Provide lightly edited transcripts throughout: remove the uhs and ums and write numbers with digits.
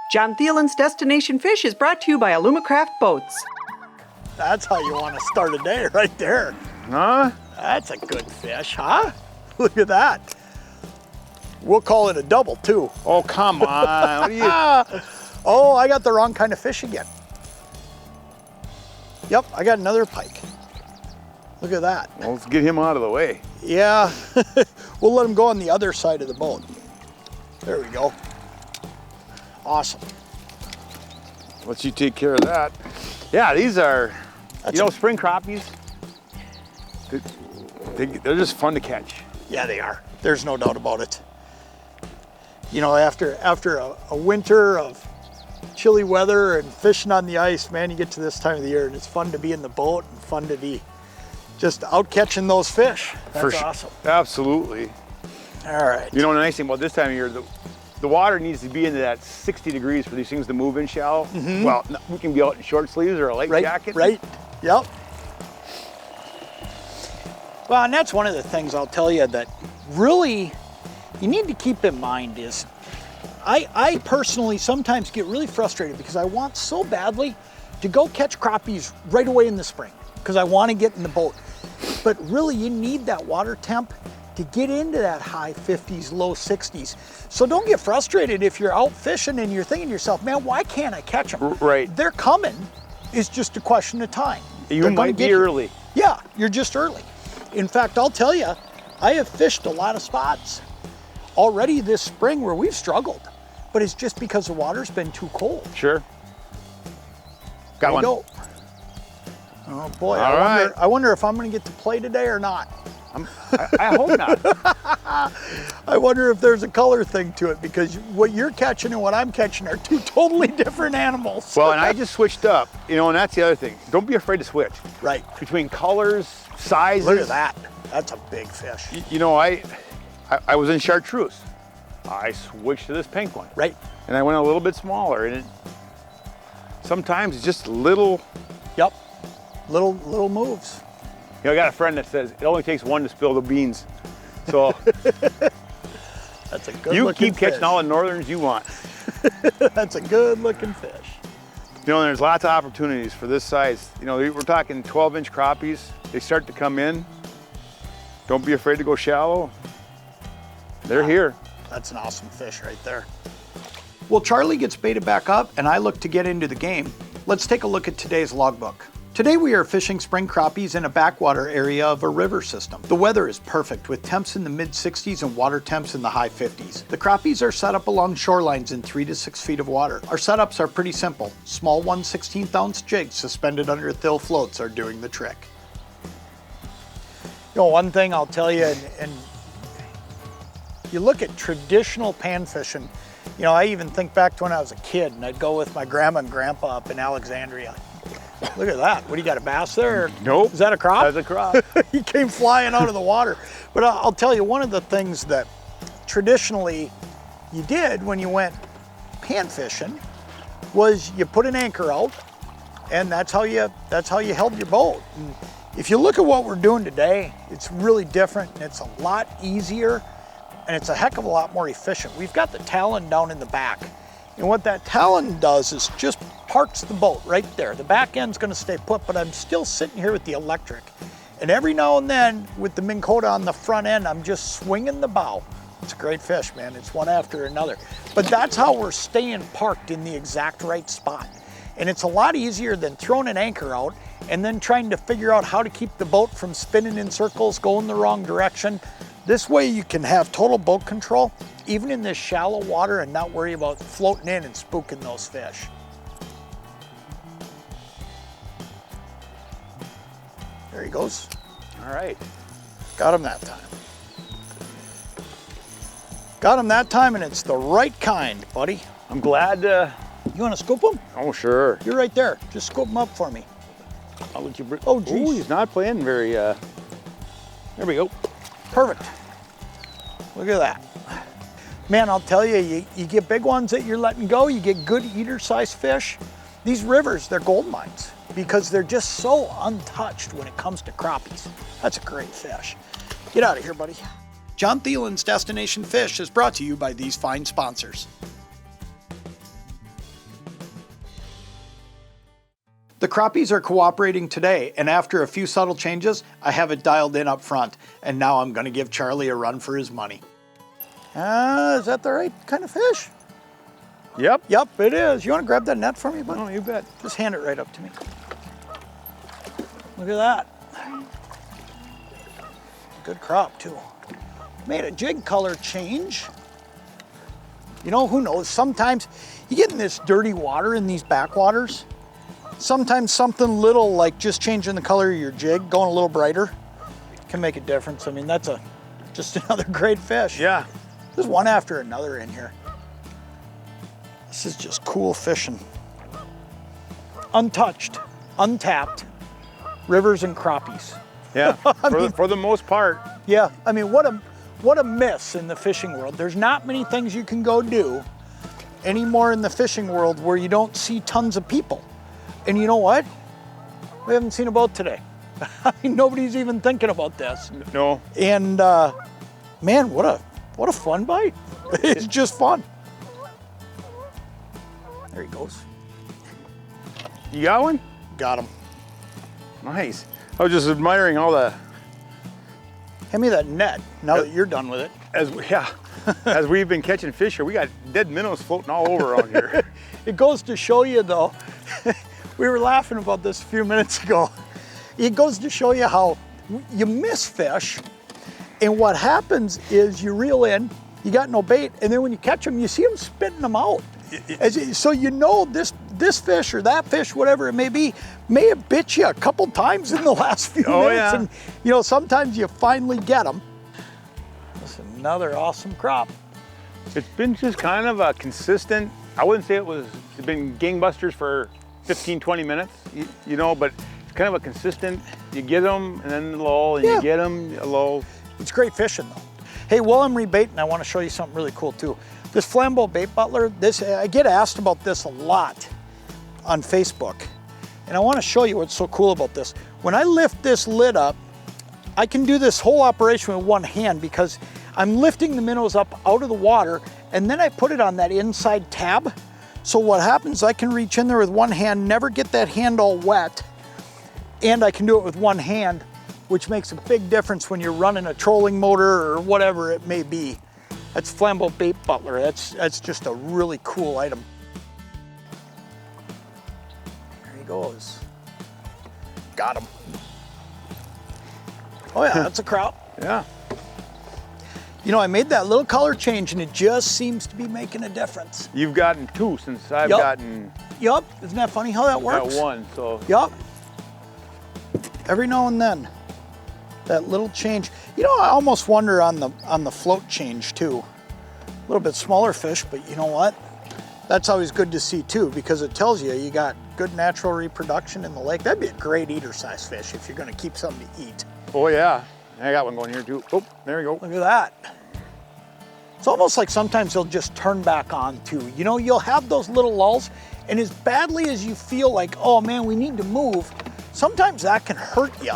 John Thielen's Destination Fish is brought to you by Alumacraft Boats. That's how you want to start a day, right there. Huh? That's a good fish, huh? Look at that. We'll call it a double, too. Oh, come on. What are you? Oh, I got the wrong kind of fish again. Yep, I got another pike. Look at that. Well, let's get him out of the way. Yeah, we'll let him go on the other side of the boat. There we go. Awesome. Let you take care of that. Yeah, these are, spring crappies. They're just fun to catch. Yeah, they are. There's no doubt about it. You know, after a winter of chilly weather and fishing on the ice, man, you get to this time of the year and it's fun to be in the boat and fun to be just out catching those fish. That's awesome. Absolutely. All right. You know, the nice thing about this time of year, the water needs to be into that 60 degrees for these things to move in shallow. Mm-hmm. Well, we can be out in short sleeves or a light jacket. Right, yep. Well, and that's one of the things I'll tell you that really you need to keep in mind is I personally sometimes get really frustrated because I want so badly to go catch crappies right away in the spring because I want to get in the boat. But really you need that water temp to get into that high 50s, low 60s. So don't get frustrated if you're out fishing and you're thinking to yourself, man, why can't I catch them? Right. They're coming. It's just a question of time. You might be early. Yeah, you're just early. In fact, I'll tell you, I have fished a lot of spots already this spring where we've struggled, but it's just because the water's been too cold. Sure. Got one. Go. Oh boy, All right. I wonder if I'm gonna get to play today or not. I hope not. I wonder if there's a color thing to it because what you're catching and what I'm catching are two totally different animals. Well, and I just switched up, and that's the other thing. Don't be afraid to switch. Right. Between colors, sizes. Look at that. That's a big fish. I was in chartreuse. I switched to this pink one. Right. And I went a little bit smaller, and sometimes it's just little. Yep. Little moves. I got a friend that says it only takes one to spill the beans. So that's a good you looking keep catching fish. all the northerns you want. That's a good looking fish. There's lots of opportunities for this size. We're talking 12-inch crappies. They start to come in. Don't be afraid to go shallow. They're here. That's an awesome fish right there. Well, Charlie gets baited back up and I look to get into the game. Let's take a look at today's logbook. Today we are fishing spring crappies in a backwater area of a river system. The weather is perfect with temps in the mid 60s and water temps in the high 50s. The crappies are set up along shorelines in 3 to 6 feet of water. Our setups are pretty simple. Small 1/16 ounce jigs suspended under thill floats are doing the trick. One thing I'll tell you, and you look at traditional pan fishing, I even think back to when I was a kid and I'd go with my grandma and grandpa up in Alexandria. Look at that. What, do you got a bass there? Nope. Is that a crop? That's a crop. He came flying out of the water. But I'll tell you, one of the things that traditionally you did when you went pan fishing was you put an anchor out and that's how you held your boat. And if you look at what we're doing today, it's really different and it's a lot easier and it's a heck of a lot more efficient. We've got the Thelen down in the back. And what that Thelen does is just parks the boat right there. The back end's gonna stay put, but I'm still sitting here with the electric. And every now and then, with the Minn Kota on the front end, I'm just swinging the bow. It's a great fish, man. It's one after another. But that's how we're staying parked in the exact right spot. And it's a lot easier than throwing an anchor out and then trying to figure out how to keep the boat from spinning in circles, going the wrong direction. This way you can have total boat control, even in this shallow water, and not worry about floating in and spooking those fish. There he goes. All right. Got him that time. Got him that time, and it's the right kind, buddy. I'm glad. You want to scoop him? Oh, sure. You're right there. Just scoop him up for me. I'll let you bring. Oh, geez. Ooh, he's not playing very. There we go. Perfect. Look at that. Man, I'll tell you, you get big ones that you're letting go, you get good eater-sized fish. These rivers, they're gold mines because they're just so untouched when it comes to crappies. That's a great fish. Get out of here, buddy. John Thielen's Destination Fish is brought to you by these fine sponsors. The crappies are cooperating today, and after a few subtle changes, I have it dialed in up front, and now I'm gonna give Charlie a run for his money. Is that the right kind of fish? Yep. Yep, it is. You wanna grab that net for me, bud? Oh, you bet. Just hand it right up to me. Look at that. Good crop too. Made a jig color change. You know, who knows? Sometimes you get in this dirty water in these backwaters. Sometimes something little like just changing the color of your jig, going a little brighter, can make a difference. I mean, that's just another great fish. Yeah. There's one after another in here. This is just cool fishing. Untouched, untapped rivers and crappies. Yeah, for the most part. Yeah, I mean, what a miss in the fishing world. There's not many things you can go do anymore in the fishing world where you don't see tons of people. And you know what? We haven't seen a boat today. I mean, nobody's even thinking about this. No. And man, what a fun bite. It's just fun. There he goes. You got one? Got him. Nice. I was just admiring all the... Hand me that net now that you're done with it. As we've been catching fish here, we got dead minnows floating all over around here. It goes to show you though, we were laughing about this a few minutes ago. It goes to show you how you miss fish, and what happens is you reel in, you got no bait, and then when you catch them, you see them spitting them out. So you know this fish or that fish, whatever it may be, may have bit you a couple times in the last few minutes. Yeah. And you know, sometimes you finally get them. That's another awesome crop. It's been just kind of a consistent, I wouldn't say it's been gangbusters for 15, 20 minutes, you know, but it's kind of a consistent, you get them and then a lull, and you get them, a lull. It's great fishing though. Hey, while I'm rebaiting, I want to show you something really cool too. This flambeau bait butler, I get asked about this a lot on Facebook. And I want to show you what's so cool about this. When I lift this lid up, I can do this whole operation with one hand because I'm lifting the minnows up out of the water, and then I put it on that inside tab. So what happens, I can reach in there with one hand, never get that hand all wet, and I can do it with one hand, which makes a big difference when you're running a trolling motor or whatever it may be. That's flambeau bait butler. That's just a really cool item. There he goes. Got him. Oh yeah, that's a crop. Yeah. You know, I made that little color change and it just seems to be making a difference. You've gotten two since I've gotten... Yup, isn't that funny how that works? Got one, so... Yup. Every now and then, that little change. You know, I almost wonder on the float change too. A little bit smaller fish, but you know what? That's always good to see too, because it tells you got good natural reproduction in the lake. That'd be a great eater size fish if you're gonna keep something to eat. Oh yeah, I got one going here too. Oh, there we go. Look at that. It's almost like sometimes they'll just turn back on too. You know, you'll have those little lulls, and as badly as you feel like, oh man, we need to move, sometimes that can hurt you.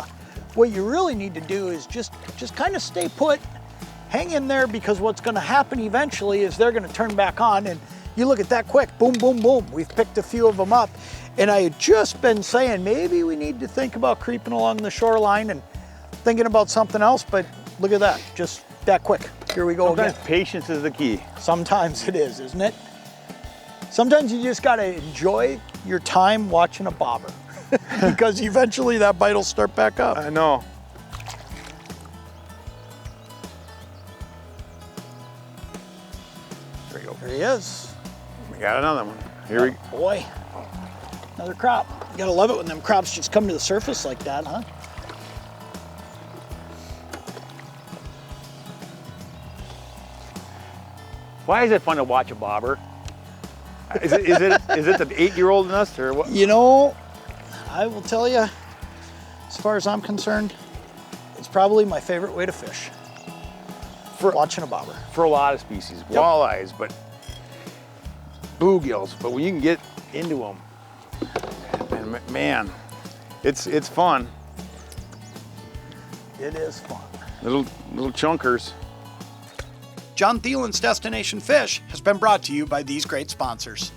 What you really need to do is just kind of stay put, hang in there, because what's gonna happen eventually is they're gonna turn back on, and you look at that quick, boom, boom, boom. We've picked a few of them up. And I had just been saying, maybe we need to think about creeping along the shoreline and thinking about something else, but look at that, just that quick. Here we go Sometimes again. patience is the key. Sometimes it is, isn't it? Sometimes you just gotta enjoy your time watching a bobber because eventually that bite will start back up. I know. There we go. There he is. We got another one. Here we go. Boy, another crop. You gotta love it when them crops just come to the surface like that, huh? Why is it fun to watch a bobber? Is it the 8-year-old in us or what? You know, I will tell you, as far as I'm concerned, it's probably my favorite way to fish. For watching a bobber. For a lot of species, walleyes, but bluegills. But when you can get into them, and man, it's fun. It is fun. Little chunkers. John Thelen's Destination Fish has been brought to you by these great sponsors.